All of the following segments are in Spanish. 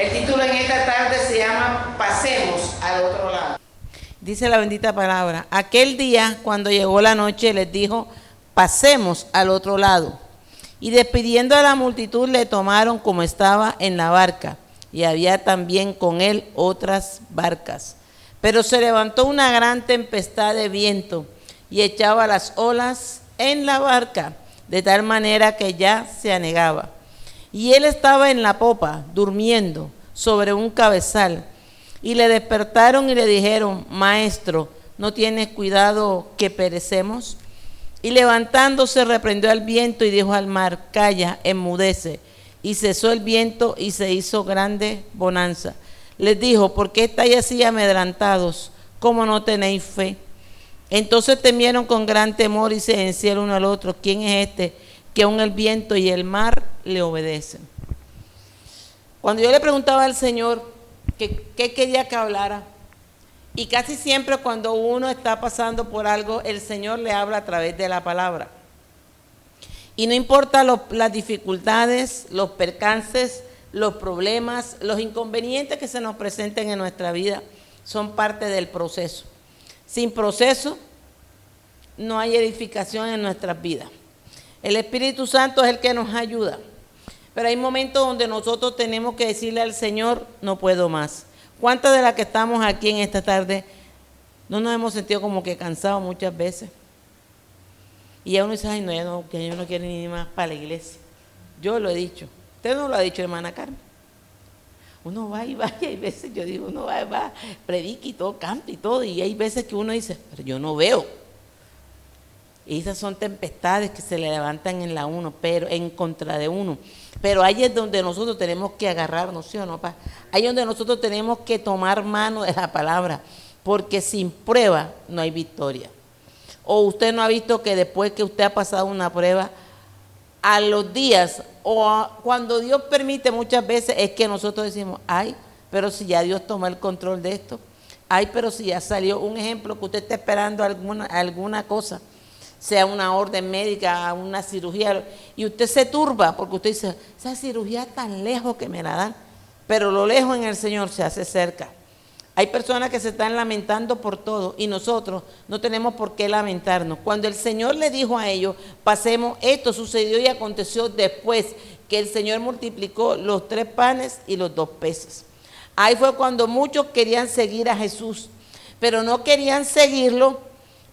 El título en esta tarde se llama Pasemos al otro lado. Dice la bendita palabra: aquel día, cuando llegó la noche, les dijo: pasemos al otro lado. Y despidiendo a la multitud, le tomaron como estaba en la barca, y había también con él otras barcas. Pero se levantó una gran tempestad de viento, y echaba las olas en la barca, de tal manera que ya se anegaba. Y él estaba en la popa, durmiendo sobre un cabezal. Y le despertaron y le dijeron: Maestro, ¿no tienes cuidado que perecemos? Y levantándose reprendió al viento y dijo al mar: Calla, enmudece. Y cesó el viento y se hizo grande bonanza. Les dijo: ¿por qué estáis así amedrantados? ¿Cómo no tenéis fe? Entonces temieron con gran temor y se decían uno al otro: ¿quién es este que aun el viento y el mar le obedecen? Cuando yo le preguntaba al Señor qué quería que hablara, y casi siempre cuando uno está pasando por algo, el Señor le habla a través de la palabra. Y no importa las dificultades, los percances, los problemas, los inconvenientes que se nos presenten en nuestra vida, son parte del proceso. Sin proceso no hay edificación en nuestras vidas. El Espíritu Santo es el que nos ayuda. Pero hay momentos donde nosotros tenemos que decirle al Señor: no puedo más. ¿Cuántas de las que estamos aquí en esta tarde no nos hemos sentido como que cansados muchas veces? Y ya uno dice: ay, no, ya yo no quiero ni más para la iglesia. Yo lo he dicho. Usted no lo ha dicho, hermana Carmen. Uno va y va, y hay veces yo digo, uno va, predica y todo, canta y todo, y hay veces que uno dice: pero yo no veo. Y esas son tempestades que se le levantan en la uno, pero en contra de uno. Pero ahí es donde nosotros tenemos que agarrarnos, ¿sí o no, pa? Ahí es donde nosotros tenemos que tomar mano de la palabra, porque sin prueba no hay victoria. O usted no ha visto que después que usted ha pasado una prueba, a los días, cuando Dios permite muchas veces, es que nosotros decimos: ay, pero si ya Dios tomó el control de esto. Ay, pero si ya salió un ejemplo que usted está esperando alguna cosa, sea una orden médica, una cirugía, y usted se turba porque usted dice: esa cirugía tan lejos que me la dan, pero lo lejos en el Señor se hace cerca. Hay personas que se están lamentando por todo y nosotros no tenemos por qué lamentarnos. Cuando el Señor le dijo a ellos: pasemos, esto sucedió y aconteció después que el Señor multiplicó los 3 panes y los 2 peces. Ahí fue cuando muchos querían seguir a Jesús, pero no querían seguirlo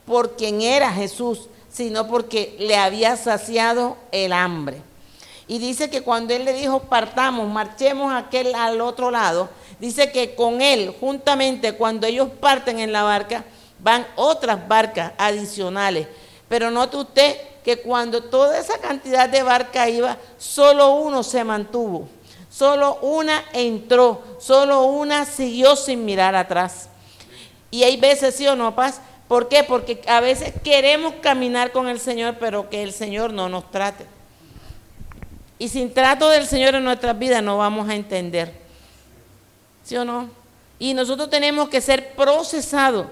por quien era Jesús, sino porque le había saciado el hambre. Y dice que cuando él le dijo: partamos, marchemos al otro lado, dice que con él, juntamente, cuando ellos parten en la barca, van otras barcas adicionales. Pero note usted que cuando toda esa cantidad de barcas iba, solo uno se mantuvo, solo una entró, solo una siguió sin mirar atrás. Y hay veces, ¿sí o no, Paz? ¿Por qué? Porque a veces queremos caminar con el Señor, pero que el Señor no nos trate. Y sin trato del Señor en nuestras vidas no vamos a entender. ¿Sí o no? Y nosotros tenemos que ser procesados.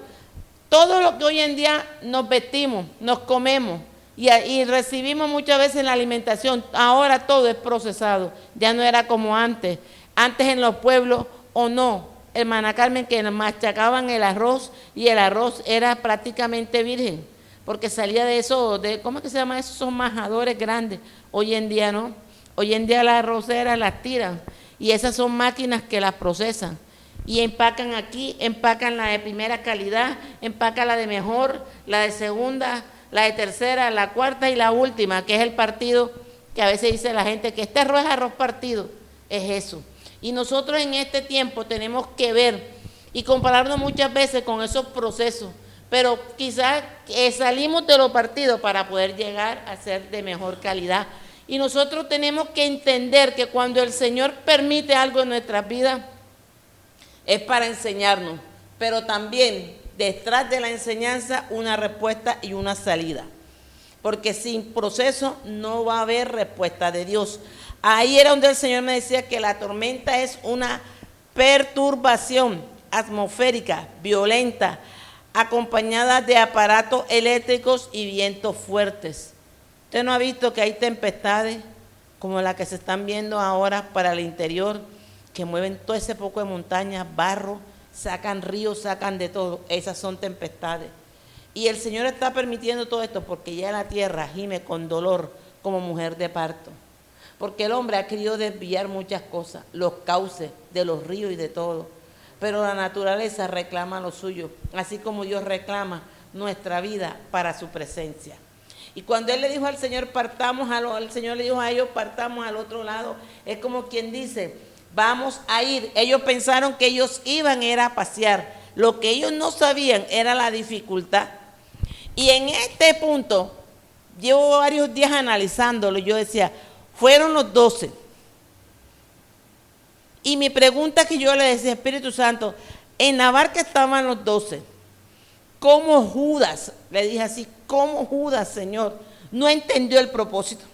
Todo lo que hoy en día nos vestimos, nos comemos y recibimos muchas veces en la alimentación, ahora todo es procesado. Ya no era como antes. Antes en los pueblos, o no, hermana Carmen, que machacaban el arroz y el arroz era prácticamente virgen, porque salía de eso, ¿cómo es que se llama eso? Son majadores grandes. Hoy en día no. Hoy en día las arroceras las tiran y esas son máquinas que las procesan y empacan aquí, empacan la de primera calidad, empacan la de mejor, la de segunda, la de tercera, la cuarta y la última, que es el partido, que a veces dice la gente que este arroz es arroz partido, es eso. Y nosotros en este tiempo tenemos que ver y compararnos muchas veces con esos procesos, pero quizás salimos de los partidos para poder llegar a ser de mejor calidad. Y nosotros tenemos que entender que cuando el Señor permite algo en nuestras vidas, es para enseñarnos, pero también detrás de la enseñanza una respuesta y una salida. Porque sin proceso no va a haber respuesta de Dios. Ahí era donde el Señor me decía que la tormenta es una perturbación atmosférica, violenta, acompañada de aparatos eléctricos y vientos fuertes. ¿Usted no ha visto que hay tempestades como las que se están viendo ahora para el interior, que mueven todo ese poco de montañas, barro, sacan ríos, sacan de todo. Esas son tempestades. Y el Señor está permitiendo todo esto porque ya la tierra gime con dolor como mujer de parto. Porque el hombre ha querido desviar muchas cosas, los cauces de los ríos y de todo. Pero la naturaleza reclama lo suyo, así como Dios reclama nuestra vida para su presencia. Y cuando Él le dijo al Señor, el Señor le dijo a ellos, partamos al otro lado, es como quien dice, vamos a ir. Ellos pensaron que ellos iban era a pasear. Lo que ellos no sabían era la dificultad. Y en este punto, llevo varios días analizándolo, yo decía, fueron los 12. Y mi pregunta que yo le decía, Espíritu Santo, en la barca estaban los 12. ¿Cómo Judas, le dije así, cómo Judas, Señor, no entendió el propósito?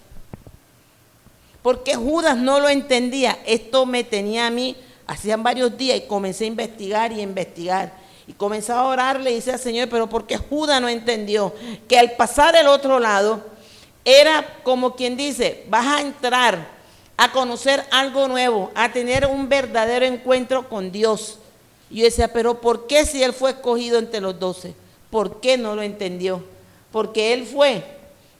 Porque Judas no lo entendía. Esto me tenía a mí, hacían varios días, y comencé a investigar y investigar. Y comenzaba a orarle y decía, Señor, pero ¿por qué Judas no entendió? Que al pasar el otro lado, era como quien dice, vas a entrar a conocer algo nuevo, a tener un verdadero encuentro con Dios. Y yo decía, pero ¿por qué si él fue escogido entre los 12? ¿Por qué no lo entendió? Porque él fue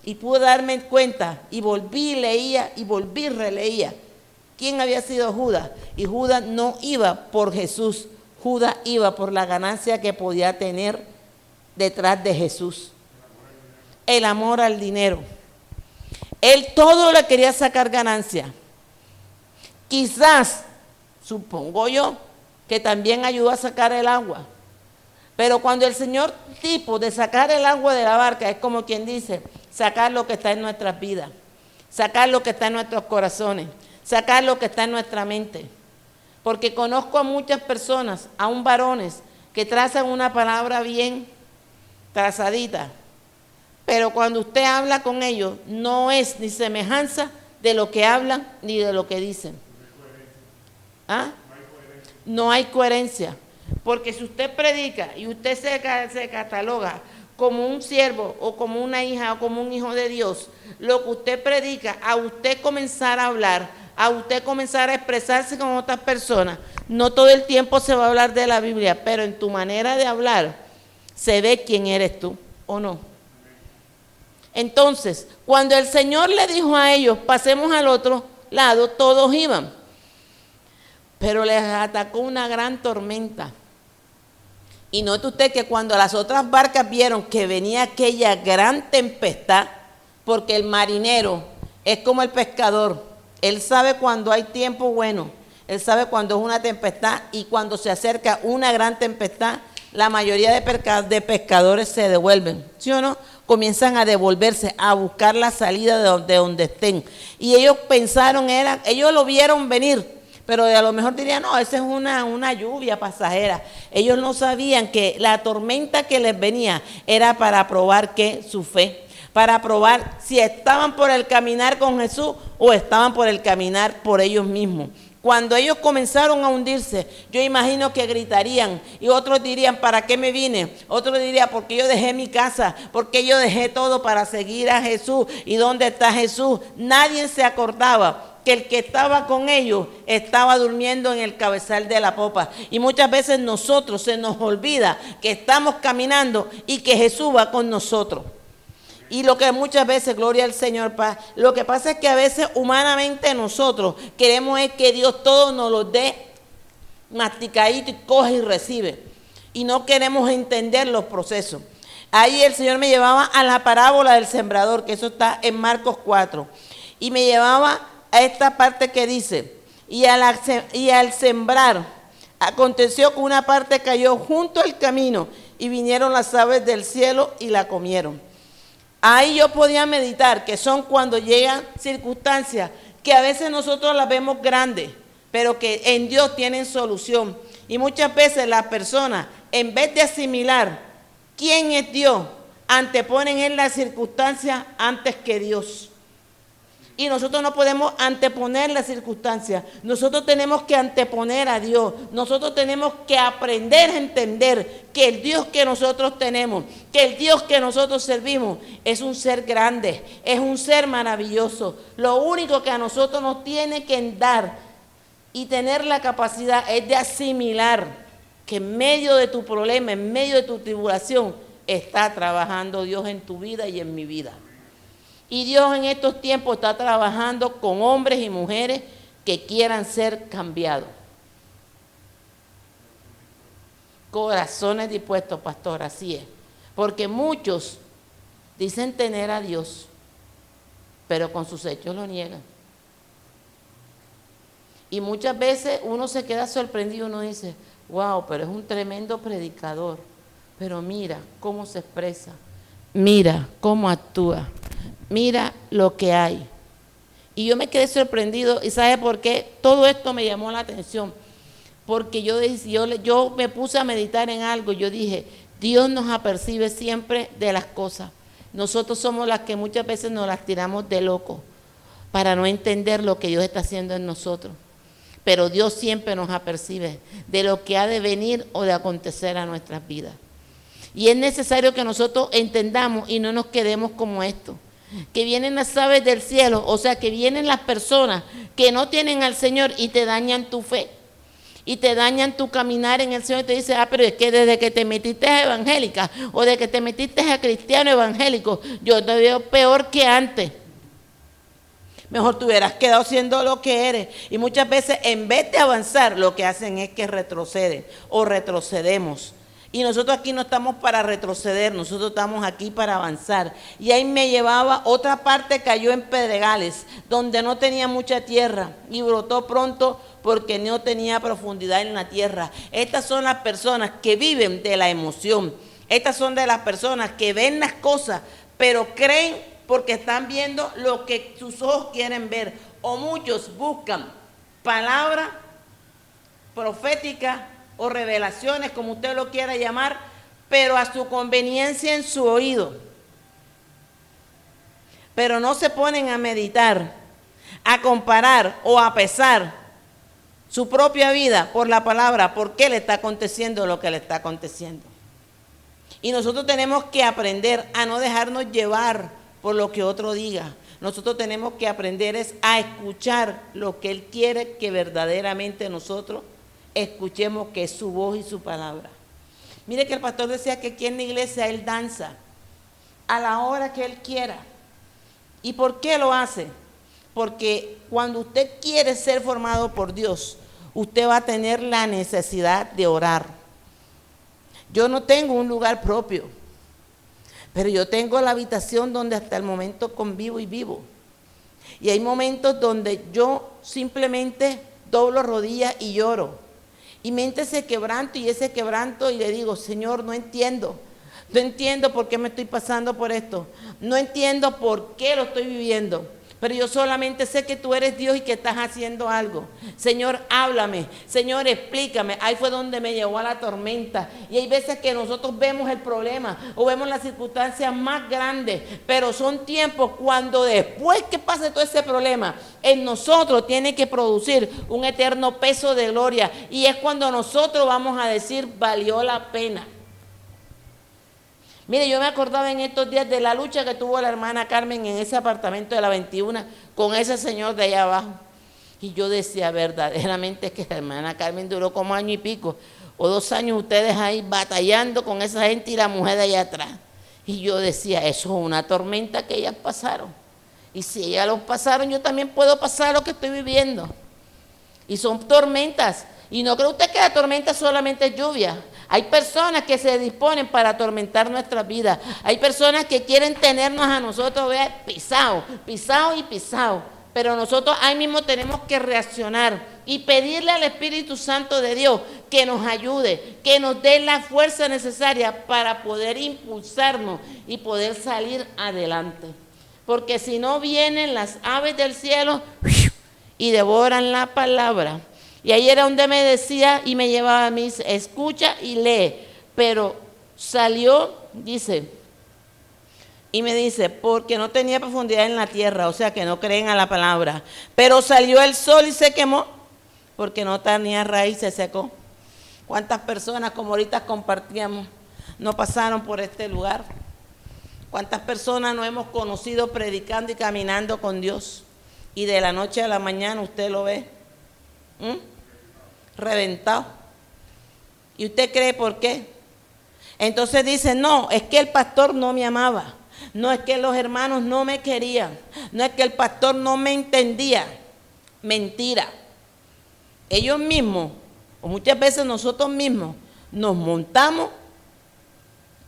y pudo darme cuenta y volví y leía y volví y releía quién había sido Judas. Y Judas no iba por Jesús, Judas iba por la ganancia que podía tener detrás de Jesús. El amor al dinero. Él todo le quería sacar ganancia. Quizás, supongo yo, que también ayudó a sacar el agua. Pero cuando el Señor tipo de sacar el agua de la barca, es como quien dice, sacar lo que está en nuestras vidas, sacar lo que está en nuestros corazones, sacar lo que está en nuestra mente. Porque conozco a muchas personas, aún varones, que trazan una palabra bien trazadita, pero cuando usted habla con ellos, no es ni semejanza de lo que hablan ni de lo que dicen. ¿Ah? No hay coherencia. Porque si usted predica y usted se cataloga como un siervo o como una hija o como un hijo de Dios, lo que usted predica, a usted comenzar a hablar, a usted comenzar a expresarse con otras personas, no todo el tiempo se va a hablar de la Biblia, pero en tu manera de hablar se ve quién eres tú o no. Entonces, cuando el Señor le dijo a ellos, pasemos al otro lado, todos iban. Pero les atacó una gran tormenta. Y note usted que cuando las otras barcas vieron que venía aquella gran tempestad, porque el marinero es como el pescador, él sabe cuando hay tiempo bueno, él sabe cuando es una tempestad, y cuando se acerca una gran tempestad, la mayoría de pescadores se devuelven, ¿sí o no? Comienzan a devolverse, a buscar la salida de donde estén. Y ellos pensaron, ellos lo vieron venir, pero a lo mejor dirían, no, esa es una lluvia pasajera. Ellos no sabían que la tormenta que les venía era para probar su fe, para probar si estaban por el caminar con Jesús o estaban por el caminar por ellos mismos. Cuando ellos comenzaron a hundirse, yo imagino que gritarían y otros dirían, ¿para qué me vine? Otros dirían, porque yo dejé mi casa, porque yo dejé todo para seguir a Jesús. ¿Y dónde está Jesús? Nadie se acordaba que el que estaba con ellos estaba durmiendo en el cabezal de la popa. Y muchas veces nosotros se nos olvida que estamos caminando y que Jesús va con nosotros. Y lo que muchas veces, gloria al Señor, lo que pasa es que a veces humanamente nosotros queremos es que Dios todo nos lo dé masticadito y coge y recibe. Y no queremos entender los procesos. Ahí el Señor me llevaba a la parábola del sembrador, que eso está en Marcos 4. Y me llevaba a esta parte que dice, y al sembrar, aconteció que una parte cayó junto al camino y vinieron las aves del cielo y la comieron. Ahí yo podía meditar que son cuando llegan circunstancias que a veces nosotros las vemos grandes, pero que en Dios tienen solución. Y muchas veces las personas, en vez de asimilar quién es Dios, anteponen en las circunstancias antes que Dios. Y nosotros no podemos anteponer las circunstancias. Nosotros tenemos que anteponer a Dios. Nosotros tenemos que aprender a entender que el Dios que nosotros tenemos, que el Dios que nosotros servimos, es un ser grande, es un ser maravilloso. Lo único que a nosotros nos tiene que dar y tener la capacidad es de asimilar que en medio de tu problema, en medio de tu tribulación, está trabajando Dios en tu vida y en mi vida. Y Dios en estos tiempos está trabajando con hombres y mujeres que quieran ser cambiados. Corazones dispuestos, pastor, así es. Porque muchos dicen tener a Dios, pero con sus hechos lo niegan. Y muchas veces uno se queda sorprendido, uno dice, wow, pero es un tremendo predicador. Pero mira cómo se expresa, mira cómo actúa, mira lo que hay. Y yo me quedé sorprendido, ¿y sabe por qué? Todo esto me llamó la atención. Porque yo me puse a meditar en algo, yo dije, Dios nos apercibe siempre de las cosas. Nosotros somos las que muchas veces nos las tiramos de loco para no entender lo que Dios está haciendo en nosotros. Pero Dios siempre nos apercibe de lo que ha de venir o de acontecer a nuestras vidas. Y es necesario que nosotros entendamos y no nos quedemos como esto. Que vienen las aves del cielo, o sea, que vienen las personas que no tienen al Señor y te dañan tu fe. Y te dañan tu caminar en el Señor y te dicen, pero es que desde que te metiste a evangélica o de que te metiste a cristiano evangélico, yo te veo peor que antes. Mejor te hubieras quedado siendo lo que eres. Y muchas veces en vez de avanzar, lo que hacen es que retroceden o retrocedemos. Y nosotros aquí no estamos para retroceder, nosotros estamos aquí para avanzar. Y ahí me llevaba, otra parte cayó en pedregales, donde no tenía mucha tierra y brotó pronto porque no tenía profundidad en la tierra. Estas son las personas que viven de la emoción. Estas son de las personas que ven las cosas, pero creen porque están viendo lo que sus ojos quieren ver. O muchos buscan palabra profética o revelaciones, como usted lo quiera llamar, pero a su conveniencia en su oído. Pero no se ponen a meditar, a comparar o a pesar su propia vida por la palabra, por qué le está aconteciendo lo que le está aconteciendo. Y nosotros tenemos que aprender a no dejarnos llevar por lo que otro diga. Nosotros tenemos que aprender a escuchar lo que Él quiere que verdaderamente nosotros escuchemos, que es su voz y su palabra. Mire que el pastor decía que aquí en la iglesia Él danza a la hora que Él quiera. ¿Y por qué lo hace? Porque cuando usted quiere ser formado por Dios, usted va a tener la necesidad de orar. Yo no tengo un lugar propio, pero yo tengo la habitación donde hasta el momento convivo y vivo. Y hay momentos donde yo simplemente doblo rodillas y lloro. Y mi mente se quebranto y ese quebranto y le digo, Señor, no entiendo por qué me estoy pasando por esto. No entiendo por qué lo estoy viviendo. Pero yo solamente sé que tú eres Dios y que estás haciendo algo. Señor, háblame. Señor, explícame. Ahí fue donde me llevó a la tormenta. Y hay veces que nosotros vemos el problema o vemos las circunstancias más grandes. Pero son tiempos cuando después que pase todo ese problema, en nosotros tiene que producir un eterno peso de gloria. Y es cuando nosotros vamos a decir, valió la pena. Mire, yo me acordaba en estos días de la lucha que tuvo la hermana Carmen en ese apartamento de la 21 con ese señor de allá abajo. Y yo decía, verdaderamente que la hermana Carmen duró como año y pico o 2 años ustedes ahí batallando con esa gente y la mujer de allá atrás. Y yo decía, eso es una tormenta que ellas pasaron. Y si ellas lo pasaron, yo también puedo pasar lo que estoy viviendo. Y son tormentas. Y no cree usted que la tormenta solamente es lluvia. Hay personas que se disponen para atormentar nuestras vidas. Hay personas que quieren tenernos a nosotros pisados y pisados. Pero nosotros ahí mismo tenemos que reaccionar y pedirle al Espíritu Santo de Dios que nos ayude, que nos dé la fuerza necesaria para poder impulsarnos y poder salir adelante. Porque si no vienen las aves del cielo y devoran la palabra. Y ahí era donde me decía y me llevaba a mí, escucha y lee. Pero salió, dice, y me dice, porque no tenía profundidad en la tierra, o sea que no creen a la palabra. Pero salió el sol y se quemó, porque no tenía raíz, se secó. ¿Cuántas personas, como ahorita compartíamos, no pasaron por este lugar? ¿Cuántas personas no hemos conocido predicando y caminando con Dios? Y de la noche a la mañana usted lo ve ¿Mm? Reventado. ¿Y usted cree por qué? Entonces dice, no, es que el pastor no me amaba. No es que los hermanos no me querían. No es que el pastor no me entendía. Mentira. Ellos mismos, o muchas veces nosotros mismos, nos montamos,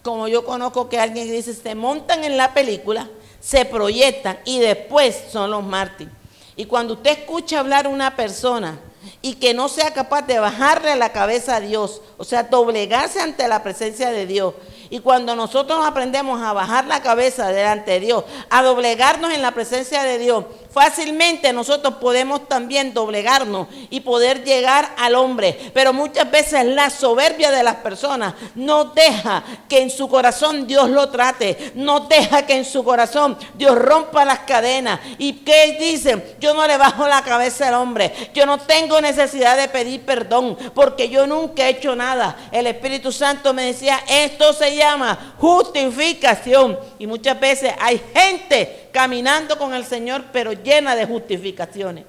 como yo conozco que alguien dice, se montan en la película, se proyectan y después son los mártires. Y cuando usted escucha hablar a una persona y que no sea capaz de bajarle la cabeza a Dios, o sea, doblegarse ante la presencia de Dios, y cuando nosotros aprendemos a bajar la cabeza delante de Dios, a doblegarnos en la presencia de Dios, fácilmente nosotros podemos también doblegarnos y poder llegar al hombre. Pero muchas veces la soberbia de las personas no deja que en su corazón Dios lo trate, no deja que en su corazón Dios rompa las cadenas. ¿Y qué dicen? Yo no le bajo la cabeza al hombre, yo no tengo necesidad de pedir perdón porque yo nunca he hecho nada. El Espíritu Santo me decía, esto se llama justificación. Y muchas veces hay gente caminando con el Señor pero llena de justificaciones.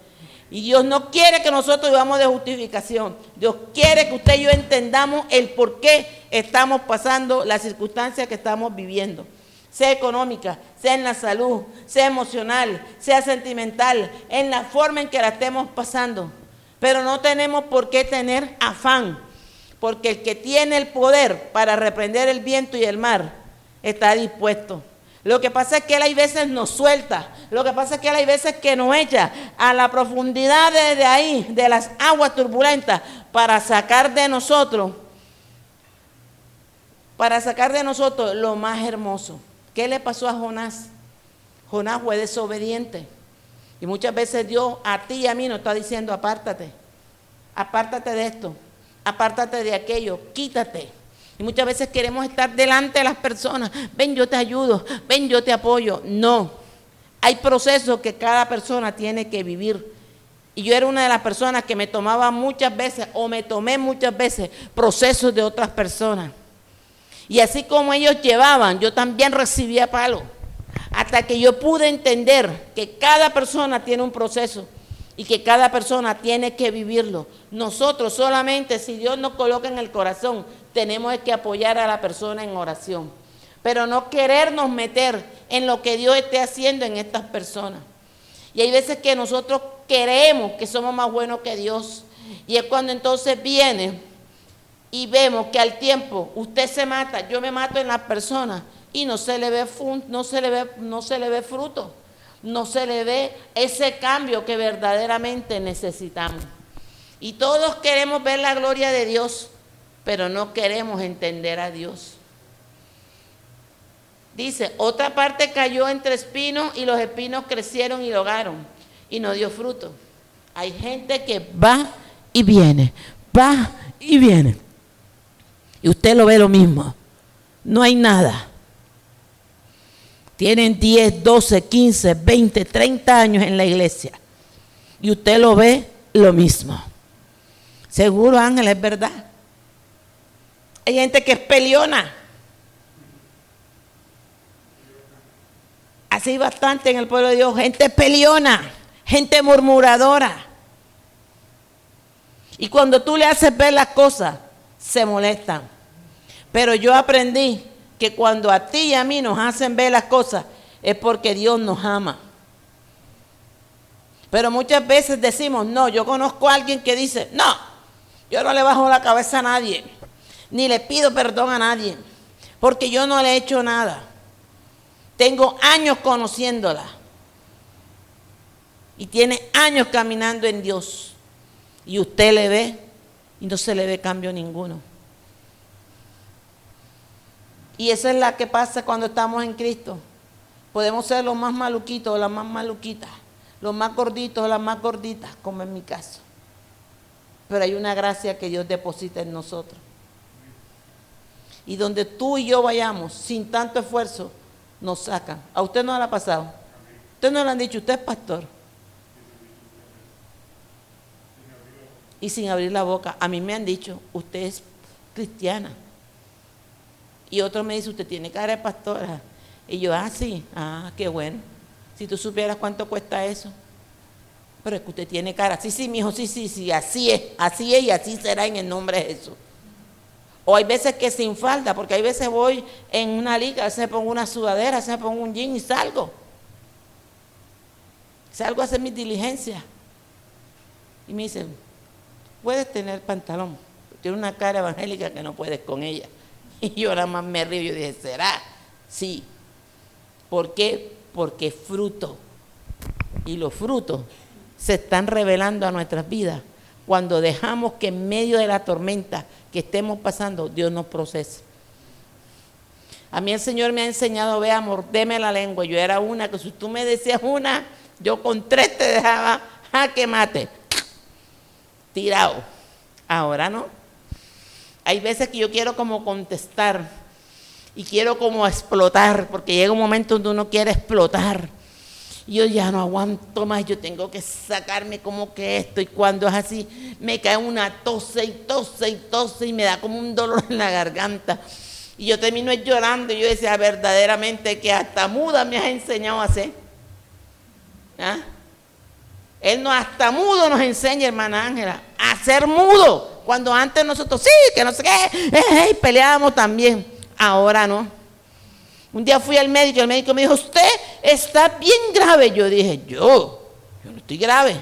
Y Dios no quiere que nosotros vivamos de justificación. Dios quiere que usted y yo entendamos el por qué estamos pasando las circunstancias que estamos viviendo. Sea económica, sea en la salud, sea emocional, sea sentimental, en la forma en que la estemos pasando. Pero no tenemos por qué tener afán, porque el que tiene el poder para reprender el viento y el mar está dispuesto. Lo que pasa es que Él hay veces nos suelta, lo que pasa es que Él hay veces que nos echa a la profundidad de ahí, de las aguas turbulentas, para sacar de nosotros lo más hermoso. ¿Qué le pasó a Jonás? Jonás fue desobediente. Y muchas veces Dios a ti y a mí nos está diciendo, apártate, apártate de esto, apártate de aquello, quítate. Y muchas veces queremos estar delante de las personas, ven yo te ayudo, ven yo te apoyo. No, hay procesos que cada persona tiene que vivir. Y yo era una de las personas que me tomaba muchas veces, o me tomé muchas veces, procesos de otras personas. Y así como ellos llevaban, yo también recibía palo. Hasta que yo pude entender que cada persona tiene un proceso y que cada persona tiene que vivirlo. Nosotros solamente, si Dios nos coloca en el corazón, tenemos que apoyar a la persona en oración. Pero no querernos meter en lo que Dios esté haciendo en estas personas. Y hay veces que nosotros creemos que somos más buenos que Dios. Y es cuando entonces viene y vemos que al tiempo usted se mata, yo me mato en las personas. Y no se le ve fruto, no se le ve ese cambio que verdaderamente necesitamos. Y todos queremos ver la gloria de Dios, pero no queremos entender a Dios. Dice, otra parte cayó entre espinos y los espinos crecieron y lo ahogaron y no dio fruto. Hay gente que va y viene, va y viene. Y usted lo ve lo mismo, no hay nada. Tienen 10, 12, 15, 20, 30 años en la iglesia. Y usted lo ve lo mismo. Seguro, Ángel, es verdad. Hay gente que es peleona. Así bastante en el pueblo de Dios. Gente peleona, gente murmuradora. Y cuando tú le haces ver las cosas, se molestan. Pero yo aprendí que cuando a ti y a mí nos hacen ver las cosas es porque Dios nos ama. Pero muchas veces decimos, no, yo conozco a alguien que dice, no, yo no le bajo la cabeza a nadie, ni le pido perdón a nadie, porque yo no le he hecho nada. Tengo años conociéndola y tiene años caminando en Dios. Y usted le ve y no se le ve cambio ninguno. Y esa es la que pasa cuando estamos en Cristo. Podemos ser los más maluquitos o las más maluquitas, los más gorditos o las más gorditas, como en mi caso. Pero hay una gracia que Dios deposita en nosotros. Y donde tú y yo vayamos, sin tanto esfuerzo, nos sacan. ¿A usted no le ha pasado? Usted no le han dicho, usted es pastor. Y sin abrir la boca. A mí me han dicho, usted es cristiana. Y otro me dice, usted tiene cara de pastora. Y yo, sí, qué bueno. Si tú supieras cuánto cuesta eso. pero es que usted tiene cara. Sí, sí, mijo, sí, así es y así será en el nombre de Jesús. O hay veces que sin falda, porque hay veces voy en una liga, a veces me pongo una sudadera, a veces me pongo un jean y salgo. Salgo a hacer mis diligencias. Y me dicen, puedes tener pantalón. Tiene una cara evangélica que no puedes con ella. Y yo nada más me río y dije, ¿será? Sí. ¿Por qué? Porque es fruto. Y los frutos se están revelando a nuestras vidas cuando dejamos que en medio de la tormenta que estemos pasando, Dios nos procese. A mí el Señor me ha enseñado, vea, mordeme la lengua. Yo era una que si tú me decías una, yo con 3 te dejaba jaque mate, tirado. Ahora no. Hay veces que yo quiero como contestar y quiero como explotar, porque llega un momento donde uno quiere explotar. Y yo ya no aguanto más, yo tengo que sacarme como que esto. Y cuando es así, me cae una tose y me da como un dolor en la garganta. Y yo termino llorando y yo decía, verdaderamente que hasta muda me has enseñado a hacer. ¿Ah? Él no, hasta mudo nos enseña, hermana Ángela, a ser mudo. Cuando antes nosotros, sí, que no sé qué, peleábamos también. Ahora no. Un día fui al médico y el médico me dijo, usted está bien grave. Yo dije, yo no estoy grave.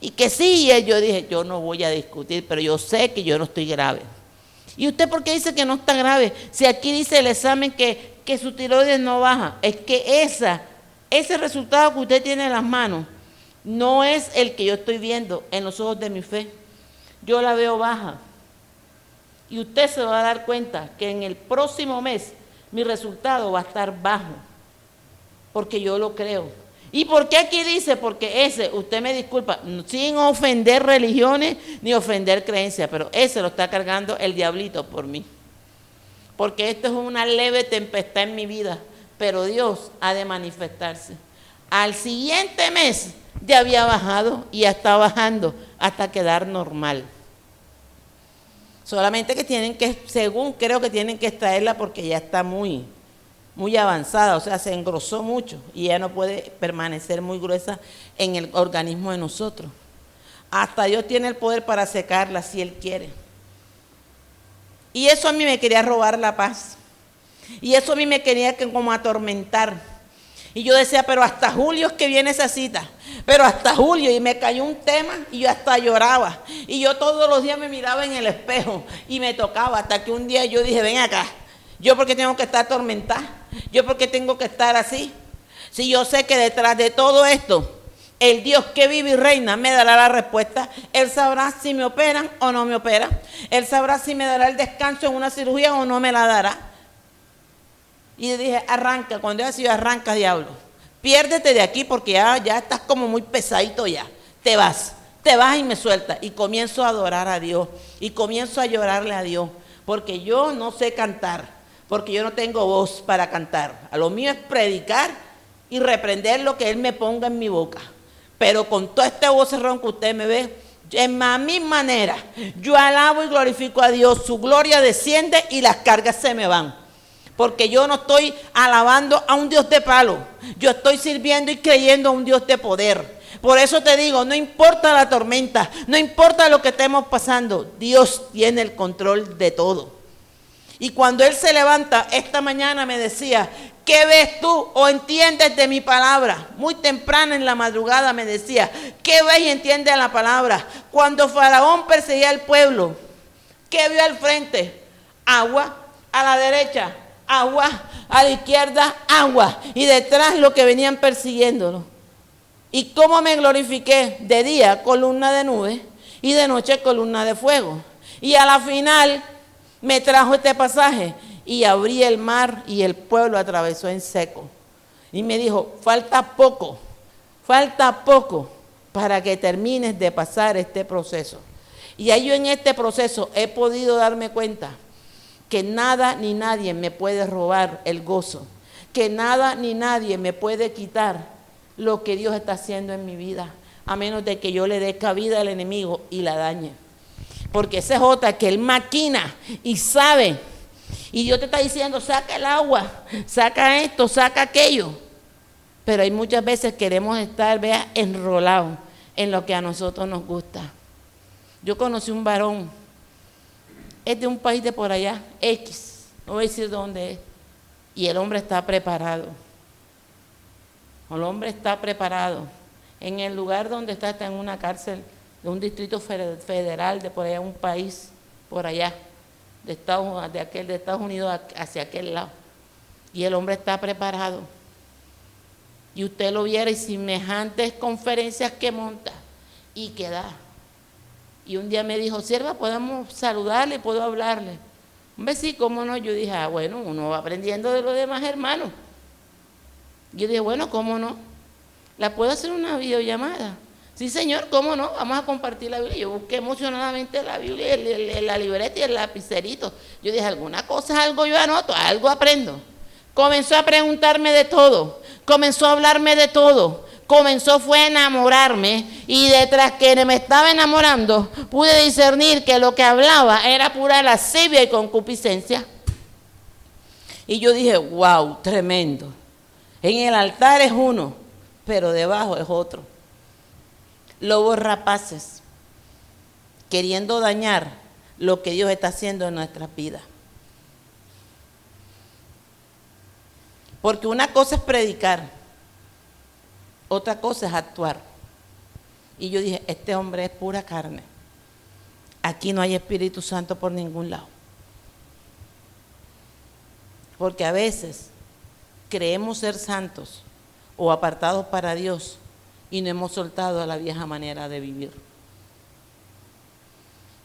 Y que sí, y yo dije, yo no voy a discutir, pero yo sé que yo no estoy grave. ¿Y usted por qué dice que no está grave? Si aquí dice el examen que su tiroides no baja. Es que ese resultado que usted tiene en las manos no es el que yo estoy viendo en los ojos de mi fe. Yo la veo baja. Y usted se va a dar cuenta que en el próximo mes mi resultado va a estar bajo, porque yo lo creo. ¿Y por qué aquí dice? Porque ese, usted me disculpa, sin ofender religiones ni ofender creencias, pero ese lo está cargando el diablito por mí. Porque esto es una leve tempestad en mi vida, pero Dios ha de manifestarse. Al siguiente mes ya había bajado y ya está bajando hasta quedar normal. Solamente que tienen que, según creo que tienen que extraerla porque ya está muy avanzada, o sea, se engrosó mucho y ya no puede permanecer muy gruesa en el organismo de nosotros. Hasta Dios tiene el poder para secarla si Él quiere. Y eso a mí me quería robar la paz. Y eso a mí me quería como atormentar. Y yo decía, pero hasta julio es que viene esa cita. Pero hasta julio, y me cayó un tema y yo hasta lloraba. Y yo todos los días me miraba en el espejo y me tocaba, hasta que un día yo dije, ven acá, yo porque tengo que estar atormentada, yo porque tengo que estar así. Si yo sé que detrás de todo esto, el Dios que vive y reina me dará la respuesta. Él sabrá si me operan o no me operan. Él sabrá si me dará el descanso en una cirugía o no me la dará. Y dije, arranca, cuando yo decía arranca, diablo, piérdete de aquí porque ya estás como muy pesadito ya, te vas y me sueltas. Y comienzo a adorar a Dios y comienzo a llorarle a Dios, porque yo no sé cantar, porque yo no tengo voz para cantar. A lo mío es predicar y reprender lo que Él me ponga en mi boca. Pero con todo este vocerrón que usted me ve, en la misma manera, yo alabo y glorifico a Dios, su gloria desciende y las cargas se me van. Porque yo no estoy alabando a un Dios de palo, yo estoy sirviendo y creyendo a un Dios de poder. Por eso te digo, no importa la tormenta, no importa lo que estemos pasando, Dios tiene el control de todo. Y cuando Él se levanta, esta mañana me decía, ¿qué ves tú o entiendes de mi palabra? Muy temprano en la madrugada me decía, ¿qué ves y entiendes de la palabra? Cuando Faraón perseguía al pueblo, ¿qué vio al frente? Agua, a la derecha agua, a la izquierda agua, y detrás lo que venían persiguiéndolo. ¿Y cómo me glorifiqué? De día columna de nube y de noche columna de fuego. Y a la final me trajo este pasaje y abrí el mar y el pueblo atravesó en seco. Y me dijo, falta poco para que termines de pasar este proceso. Y ahí yo en este proceso he podido darme cuenta que nada ni nadie me puede robar el gozo, que nada ni nadie me puede quitar lo que Dios está haciendo en mi vida, a menos de que yo le dé cabida al enemigo y la dañe. Porque ese es otra, que él maquina y sabe, y Dios te está diciendo, saca el agua, saca esto, saca aquello. Pero hay muchas veces queremos estar, enrolados en lo que a nosotros nos gusta. Yo conocí un varón, es de un país de por allá, X, no voy a decir dónde es, y el hombre está preparado. El hombre está preparado. En el lugar donde está en una cárcel de un distrito federal de por allá, un país por allá, de Estados Unidos hacia aquel lado. Y el hombre está preparado. Y usted lo viera y semejantes conferencias que monta y que da. Y un día me dijo, sierva, ¿podemos saludarle? ¿Puedo hablarle? Hombre, sí, ¿cómo no? Yo dije, bueno, uno va aprendiendo de los demás hermanos. Yo dije, bueno, ¿cómo no? ¿La puedo hacer una videollamada? Sí, señor, ¿cómo no? Vamos a compartir la Biblia. Yo busqué emocionadamente la Biblia, la libreta y el lapicerito. Yo dije, alguna cosa, algo yo anoto, algo aprendo. Comenzó a preguntarme de todo, comenzó a hablarme de todo, fue a enamorarme, y detrás que me estaba enamorando, pude discernir que lo que hablaba era pura lascivia y concupiscencia. Y yo dije, wow, tremendo. En el altar es uno, pero debajo es otro. Lobos rapaces, queriendo dañar lo que Dios está haciendo en nuestras vidas. Porque una cosa es predicar, otra cosa es actuar. Y yo dije, este hombre es pura carne. Aquí no hay Espíritu Santo por ningún lado. Porque a veces creemos ser santos o apartados para Dios y no hemos soltado a la vieja manera de vivir.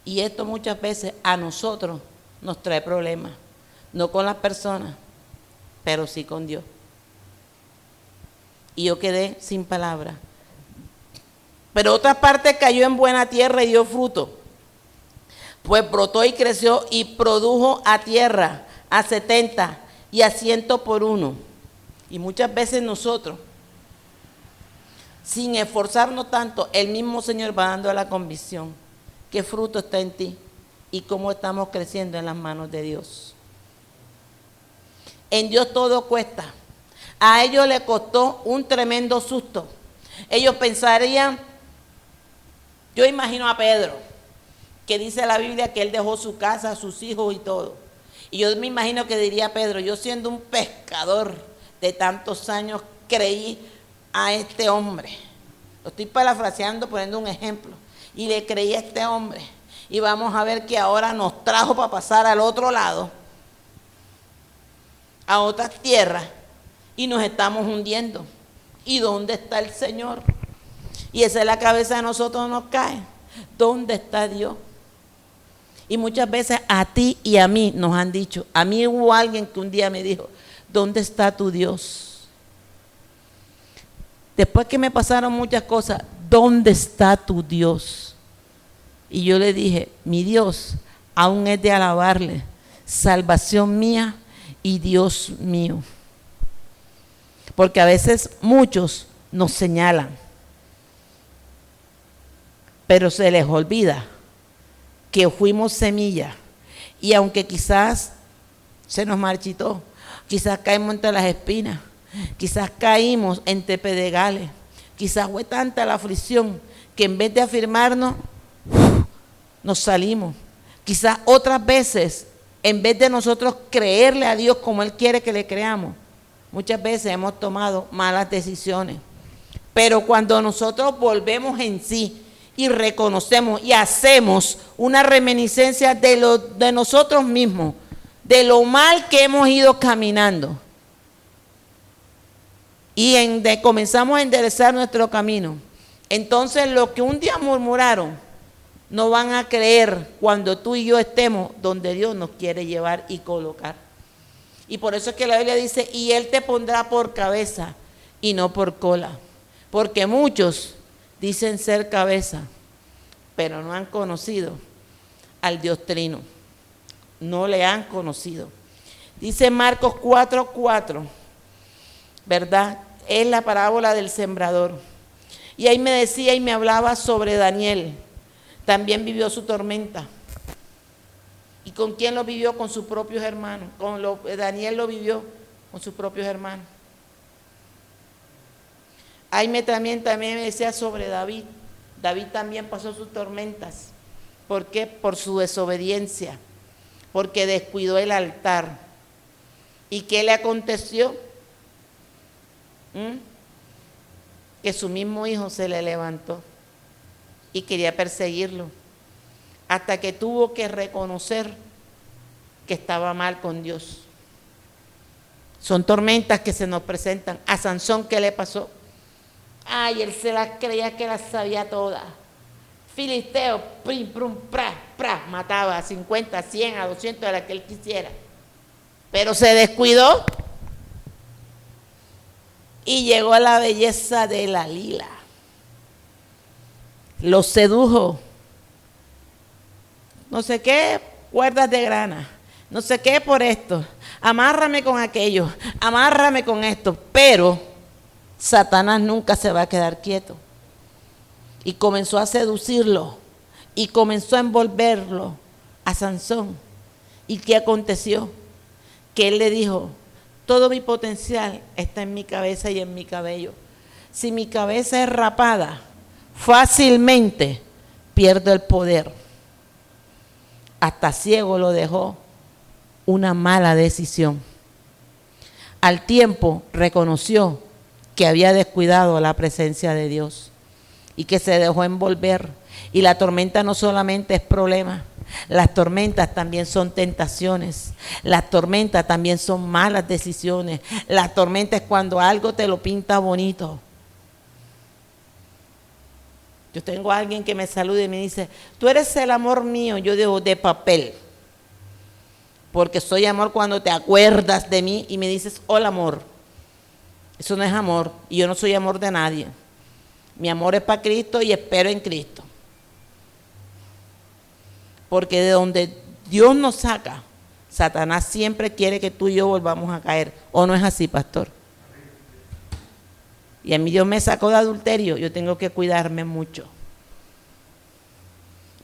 Y esto muchas veces a nosotros nos trae problemas, no con las personas, pero sí con Dios. Y yo quedé sin palabras. Pero otra parte cayó en buena tierra y dio fruto. Pues brotó y creció y produjo a tierra a 70 y a 100 por uno. Y muchas veces nosotros, sin esforzarnos tanto, el mismo Señor va dando la convicción. ¿Qué fruto está en ti? Y cómo estamos creciendo en las manos de Dios. En Dios todo cuesta. A ellos les costó un tremendo susto. Ellos pensarían, yo imagino a Pedro, que dice la Biblia que él dejó su casa, sus hijos y todo. Y yo me imagino que diría Pedro, yo siendo un pescador de tantos años, creí a este hombre. Lo estoy parafraseando, poniendo un ejemplo. Y le creí a este hombre. Y vamos a ver que ahora nos trajo para pasar al otro lado, a otras tierras, y nos estamos hundiendo. ¿Y dónde está el Señor? Y esa es la cabeza de nosotros, nos cae. ¿Dónde está Dios? Y muchas veces a ti y a mí nos han dicho, a mí hubo alguien que un día me dijo, ¿dónde está tu Dios? Después que me pasaron muchas cosas, ¿dónde está tu Dios? Y yo le dije, mi Dios aún es de alabarle, salvación mía y Dios mío. Porque a veces muchos nos señalan, pero se les olvida que fuimos semilla, y aunque quizás se nos marchitó, quizás caímos entre las espinas, quizás caímos entre pedregales, quizás fue tanta la aflicción que en vez de afirmarnos, nos salimos. Quizás otras veces, en vez de nosotros creerle a Dios como Él quiere que le creamos, muchas veces hemos tomado malas decisiones. Pero cuando nosotros volvemos en sí y reconocemos y hacemos una reminiscencia de nosotros mismos, de lo mal que hemos ido caminando, y comenzamos a enderezar nuestro camino, entonces lo que un día murmuraron, no van a creer cuando tú y yo estemos donde Dios nos quiere llevar y colocar. Y por eso es que la Biblia dice, y Él te pondrá por cabeza y no por cola. Porque muchos dicen ser cabeza, pero no han conocido al Dios Trino. No le han conocido. Dice Marcos 4:4, ¿verdad? Es la parábola del sembrador. Y ahí me decía y me hablaba sobre Daniel. También vivió su tormenta. ¿Y con quién lo vivió? Con sus propios hermanos. Daniel lo vivió con sus propios hermanos. Ahí también me decía sobre David, David también pasó sus tormentas. ¿Por qué? Por su desobediencia, porque descuidó el altar. ¿Y qué le aconteció? Que su mismo hijo se le levantó y quería perseguirlo, hasta que tuvo que reconocer que estaba mal con Dios. Son tormentas que se nos presentan. A Sansón, ¿qué le pasó? Ay, él se las creía que las sabía todas. Filisteo, prim, prum, pra, pra, mataba a 50, a 100, a 200 de las que él quisiera. Pero se descuidó y llegó a la belleza de Dalila. Lo sedujo. No sé qué, cuerdas de grana. No sé qué por esto. Amárrame con aquello. Amárrame con esto. Pero Satanás nunca se va a quedar quieto. Y comenzó a seducirlo. Y comenzó a envolverlo a Sansón. ¿Y qué aconteció? Que él le dijo: todo mi potencial está en mi cabeza y en mi cabello. Si mi cabeza es rapada, fácilmente pierdo el poder. Hasta ciego lo dejó. Una mala decisión. Al tiempo reconoció que había descuidado la presencia de Dios y que se dejó envolver. Y la tormenta no solamente es problema, las tormentas también son tentaciones, las tormentas también son malas decisiones, las tormentas es cuando algo te lo pinta bonito. Yo tengo a alguien que me saluda y me dice: tú eres el amor mío. Yo digo: de papel, porque soy amor cuando te acuerdas de mí y me dices hola amor. Eso no es amor, y yo no soy amor de nadie. Mi amor es para Cristo y espero en Cristo. Porque de donde Dios nos saca, Satanás siempre quiere que tú y yo volvamos a caer. ¿O no es así, pastor? Y a mí Dios me sacó de adulterio, yo tengo que cuidarme mucho.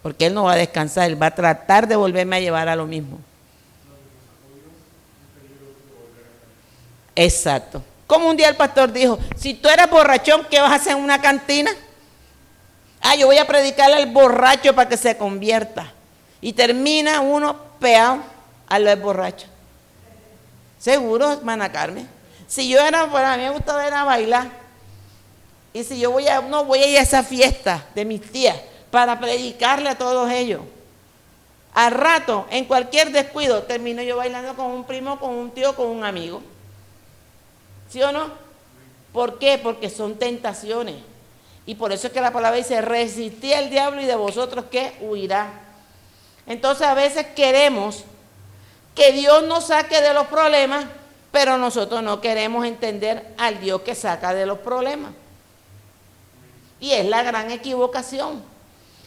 Porque Él no va a descansar, Él va a tratar de volverme a llevar a lo mismo. Exacto. Como un día el pastor dijo: si tú eres borrachón, ¿qué vas a hacer en una cantina? Yo voy a predicarle al borracho para que se convierta. Y termina uno peado a lo del borracho. Seguro, hermana Carmen. Si yo era, bueno, a mí me gustaba ir a bailar. Y si yo voy a ir a esa fiesta de mis tías para predicarle a todos ellos. Al rato, en cualquier descuido, termino yo bailando con un primo, con un tío, con un amigo. ¿Sí o no? ¿Por qué? Porque son tentaciones. Y por eso es que la palabra dice: resistid al diablo y de vosotros, ¿qué? Huirá. Entonces a veces queremos que Dios nos saque de los problemas, pero nosotros no queremos entender al Dios que saca de los problemas. Y es la gran equivocación.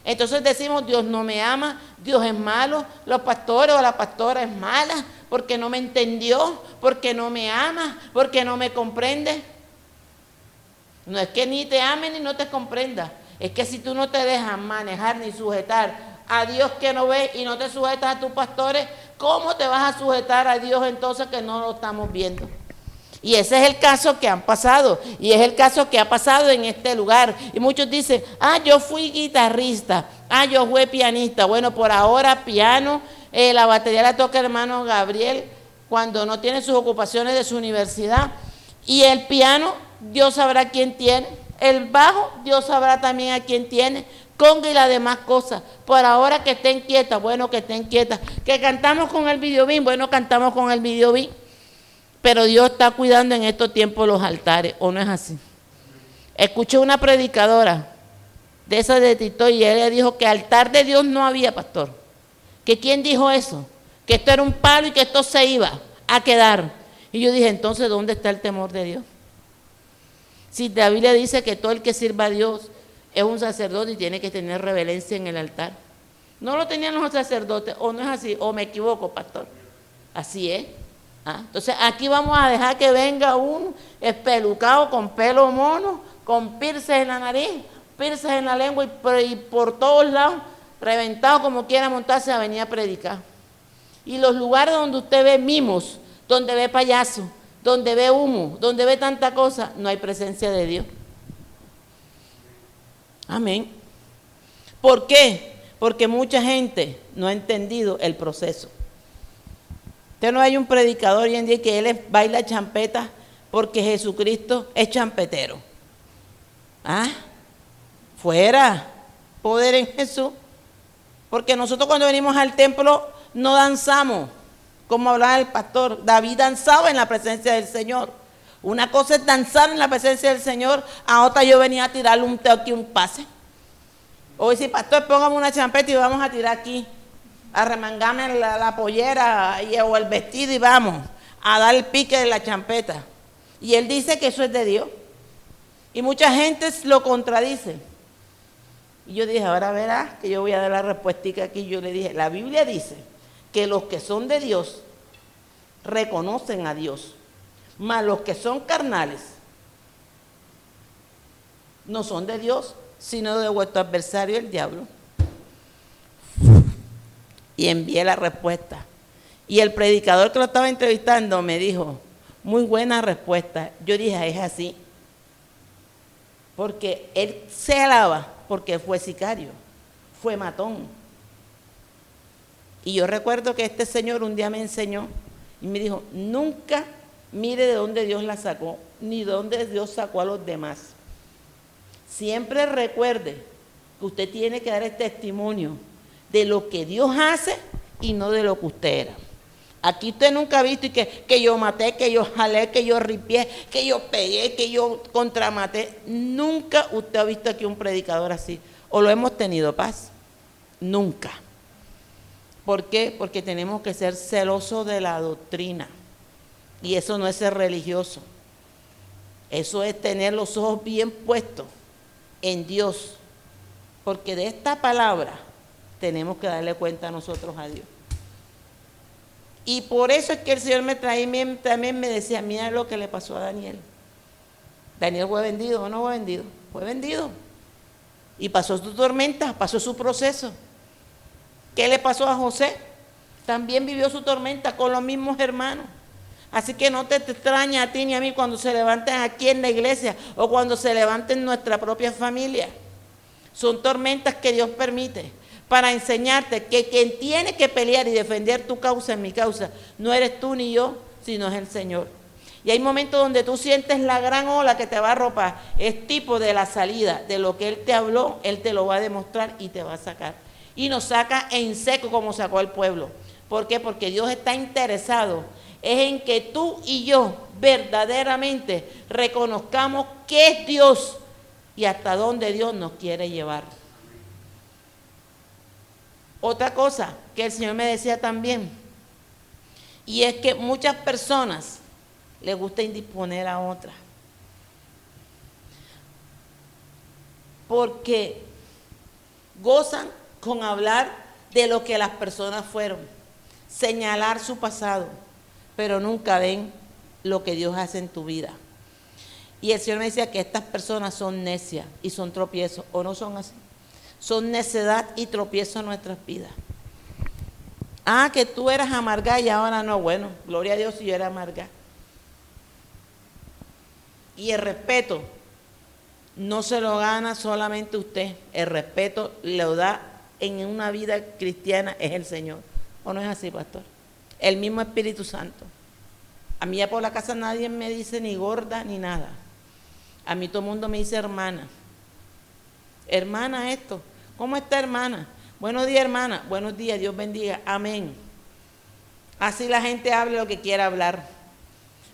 Entonces decimos: Dios no me ama, Dios es malo, los pastores o la pastora es mala, porque no me entendió, porque no me ama, porque no me comprende. No es que ni te ame ni no te comprenda, es que si tú no te dejas manejar ni sujetar a Dios que no ve y no te sujetas a tus pastores, ¿cómo te vas a sujetar a Dios entonces que no lo estamos viendo? Y ese es el caso que han pasado, y es el caso que ha pasado en este lugar. Y muchos dicen: yo fui guitarrista, yo fui pianista. Bueno, por ahora piano, la batería la toca el hermano Gabriel cuando no tiene sus ocupaciones de su universidad. Y el piano, Dios sabrá quién tiene. El bajo, Dios sabrá también a quién tiene. Conga y las demás cosas. Por ahora que estén quietas, bueno, que estén quietas. Que cantamos con el videobin, bueno, cantamos con el videobin. Pero Dios está cuidando en estos tiempos los altares, ¿o no es así? Escuché una predicadora de esa de Tito y ella dijo que altar de Dios no había, pastor. ¿Que quién dijo eso? Que esto era un palo y que esto se iba a quedar. Y yo dije: entonces, ¿dónde está el temor de Dios? Si la Biblia dice que todo el que sirva a Dios es un sacerdote y tiene que tener reverencia en el altar. No lo tenían los sacerdotes, ¿o no es así? ¿O me equivoco, pastor? Así es. Entonces aquí vamos a dejar que venga uno espelucado con pelo mono, con pierces en la nariz, pierces en la lengua y por todos lados, reventado como quiera montarse a venir a predicar. Y los lugares donde usted ve mimos, donde ve payasos, donde ve humo, donde ve tanta cosa, no hay presencia de Dios. Amén. ¿Por qué? Porque mucha gente no ha entendido el proceso. Usted no hay un predicador hoy en día que él baila champeta porque Jesucristo es champetero. ¿Ah? Fuera. Poder en Jesús. Porque nosotros cuando venimos al templo no danzamos. Como hablaba el pastor, David danzaba en la presencia del Señor. Una cosa es danzar en la presencia del Señor, a otra yo venía a tirarle un toque, un pase. O decir, pastor, póngame una champeta y vamos a tirar aquí, a remangarme la pollera o el vestido y vamos a dar el pique de la champeta. Y él dice que eso es de Dios. Y mucha gente lo contradice. Y yo dije, ahora verás que yo voy a dar la respuesta aquí. Yo le dije, la Biblia dice que los que son de Dios reconocen a Dios, mas los que son carnales no son de Dios, sino de vuestro adversario el diablo. Y envié la respuesta. Y el predicador que lo estaba entrevistando me dijo, muy buena respuesta. Yo dije, es así. Porque él se alaba porque fue sicario, fue matón. Y yo recuerdo que este señor un día me enseñó y me dijo, nunca mire de dónde Dios la sacó, ni de dónde Dios sacó a los demás. Siempre recuerde que usted tiene que dar el testimonio de lo que Dios hace y no de lo que usted era. Aquí usted nunca ha visto y que yo maté, que yo jalé, que yo ripié, que yo pegué, que yo contramaté. Nunca usted ha visto aquí un predicador así. ¿O lo hemos tenido, paz? Nunca. ¿Por qué? Porque tenemos que ser celosos de la doctrina. Y eso no es ser religioso. Eso es tener los ojos bien puestos en Dios. Porque de esta palabra tenemos que darle cuenta a nosotros a Dios. Y por eso es que el Señor también me decía, mira lo que le pasó a Daniel. Daniel fue vendido o no fue vendido. Fue vendido. Y pasó su tormenta, pasó su proceso. ¿Qué le pasó a José? También vivió su tormenta con los mismos hermanos. Así que no te extraña a ti ni a mí cuando se levanten aquí en la iglesia o cuando se levanten nuestra propia familia. Son tormentas que Dios permite para enseñarte que quien tiene que pelear y defender tu causa en mi causa no eres tú ni yo, sino es el Señor. Y hay momentos donde tú sientes la gran ola que te va a arropar. Es tipo de la salida, de lo que Él te habló, Él te lo va a demostrar y te va a sacar. Y nos saca en seco como sacó al pueblo. ¿Por qué? Porque Dios está interesado es en que tú y yo verdaderamente reconozcamos qué es Dios y hasta dónde Dios nos quiere llevar. Otra cosa que el Señor me decía también, y es que muchas personas les gusta indisponer a otras, porque gozan con hablar de lo que las personas fueron, señalar su pasado, pero nunca ven lo que Dios hace en tu vida. Y el Señor me decía que estas personas son necias y son tropiezos, ¿o no son así? Son necedad y tropiezo en nuestras vidas. Ah, que tú eras amargada y ahora no. Bueno, gloria a Dios si yo era amargada. Y el respeto no se lo gana solamente usted. El respeto lo da en una vida cristiana es el Señor. ¿O no es así, pastor? El mismo Espíritu Santo. A mí ya por la casa nadie me dice ni gorda ni nada. A mí todo el mundo me dice hermana. Hermana esto. ¿Cómo está hermana? Buenos días hermana. Buenos días, Dios bendiga. Amén. Así la gente hable lo que quiera hablar.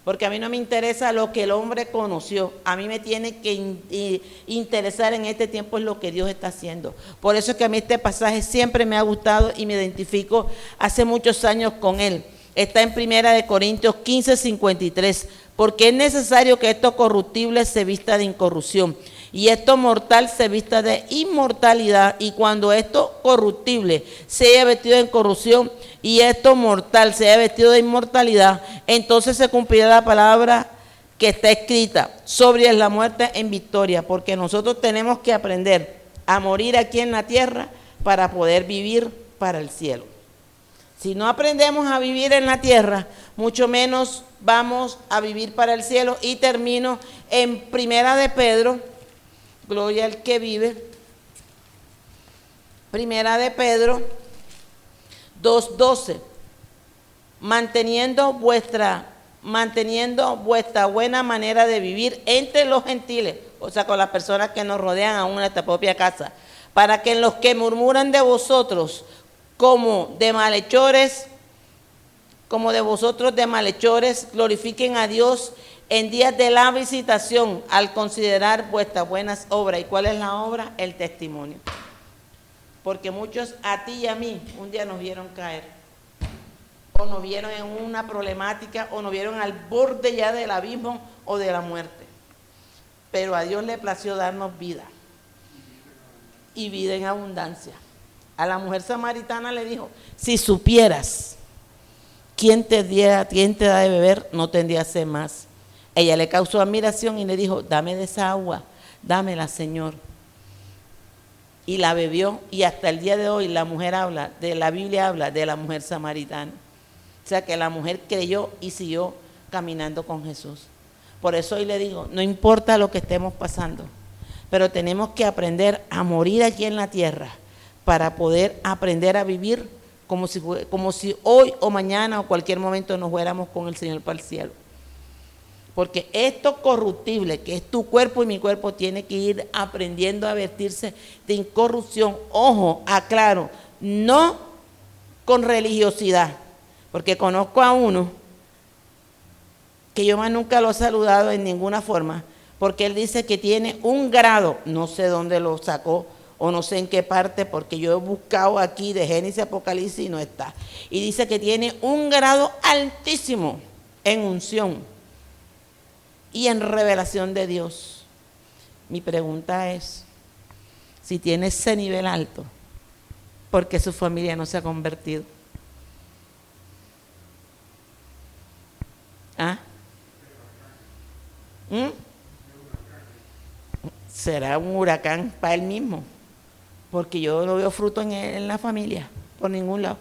Porque a mí no me interesa lo que el hombre conoció. A mí me tiene que interesar en este tiempo es lo que Dios está haciendo. Por eso es que a mí este pasaje siempre me ha gustado y me identifico hace muchos años con él. Está en 1 Corintios 15, 53. Porque es necesario que esto corruptible se vista de incorrupción y esto mortal se vista de inmortalidad. Y cuando esto corruptible se haya vestido de incorrupción y esto mortal se haya vestido de inmortalidad, entonces se cumplirá la palabra que está escrita: sobria es la muerte en victoria. Porque nosotros tenemos que aprender a morir aquí en la tierra para poder vivir para el cielo. Si no aprendemos a vivir en la tierra, mucho menos vamos a vivir para el cielo. Y termino en 1 de Pedro, gloria al que vive, Primera de Pedro 2:12. Manteniendo vuestra buena manera de vivir entre los gentiles, o sea, con las personas que nos rodean aún en nuestra propia casa, para que los que murmuran de vosotros como de vosotros de malhechores, glorifiquen a Dios en días de la visitación, al considerar vuestras buenas obras. ¿Y cuál es la obra? El testimonio. Porque muchos, a ti y a mí, un día nos vieron caer, o nos vieron en una problemática, o nos vieron al borde ya del abismo o de la muerte. Pero a Dios le plació darnos vida, y vida en abundancia. A la mujer samaritana le dijo, si supieras quién te da de beber, no tendrías sed más. Ella le causó admiración y le dijo, dame de esa agua, dámela, Señor. Y la bebió, y hasta el día de hoy la Biblia habla de la mujer samaritana. O sea que la mujer creyó y siguió caminando con Jesús. Por eso hoy le digo, no importa lo que estemos pasando, pero tenemos que aprender a morir aquí en la tierra para poder aprender a vivir como si hoy o mañana o cualquier momento nos fuéramos con el Señor para el cielo. Porque esto corruptible, que es tu cuerpo y mi cuerpo, tiene que ir aprendiendo a vestirse de incorrupción. Ojo, aclaro, no con religiosidad, porque conozco a uno que yo más nunca lo he saludado en ninguna forma, porque él dice que tiene un grado, no sé dónde lo sacó o no sé en qué parte, porque yo he buscado aquí de Génesis, Apocalipsis y no está. Y dice que tiene un grado altísimo en unción y en revelación de Dios. Mi pregunta es, si tiene ese nivel alto, ¿por qué su familia no se ha convertido? ¿Ah? Será un huracán para él mismo, porque yo no veo fruto en la familia, por ningún lado.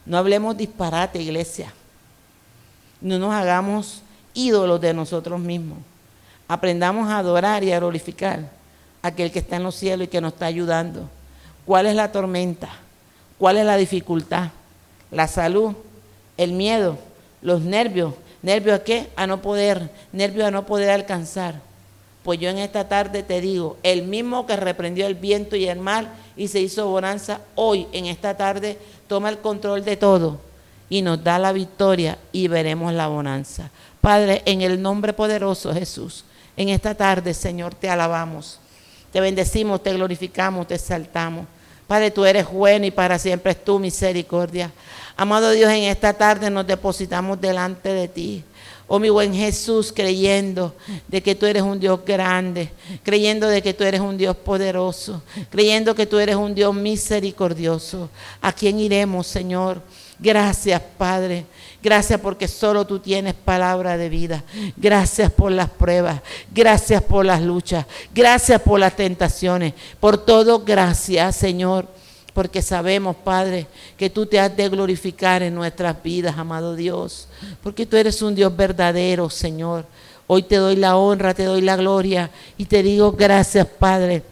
No hablemos disparate, iglesia. No nos hagamos ídolos de nosotros mismos. Aprendamos a adorar y a glorificar a aquel que está en los cielos y que nos está ayudando. ¿Cuál es la tormenta? ¿Cuál es la dificultad? La salud, el miedo, los nervios. ¿Nervios a qué? Nervios a no poder alcanzar. Pues yo en esta tarde te digo, el mismo que reprendió el viento y el mar y se hizo bonanza, hoy en esta tarde toma el control de todo y nos da la victoria y veremos la bonanza. Padre, en el nombre poderoso de Jesús, en esta tarde, Señor, te alabamos, te bendecimos, te glorificamos, te exaltamos. Padre, tú eres bueno y para siempre es tu misericordia. Amado Dios, en esta tarde nos depositamos delante de ti. Oh, mi buen Jesús, creyendo de que tú eres un Dios grande, creyendo de que tú eres un Dios poderoso, creyendo que tú eres un Dios misericordioso. ¿A quién iremos, Señor? Gracias, Padre. Gracias porque solo tú tienes palabra de vida. Gracias por las pruebas. Gracias por las luchas. Gracias por las tentaciones. Por todo, gracias, Señor. Porque sabemos, Padre, que tú te has de glorificar en nuestras vidas, amado Dios. Porque tú eres un Dios verdadero, Señor. Hoy te doy la honra, te doy la gloria y te digo gracias, Padre.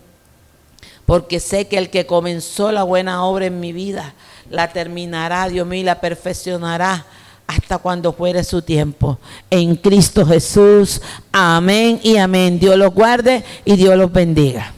Porque sé que el que comenzó la buena obra en mi vida, la terminará, Dios mío, y la perfeccionará hasta cuando fuere su tiempo. En Cristo Jesús. Amén y amén. Dios los guarde y Dios los bendiga.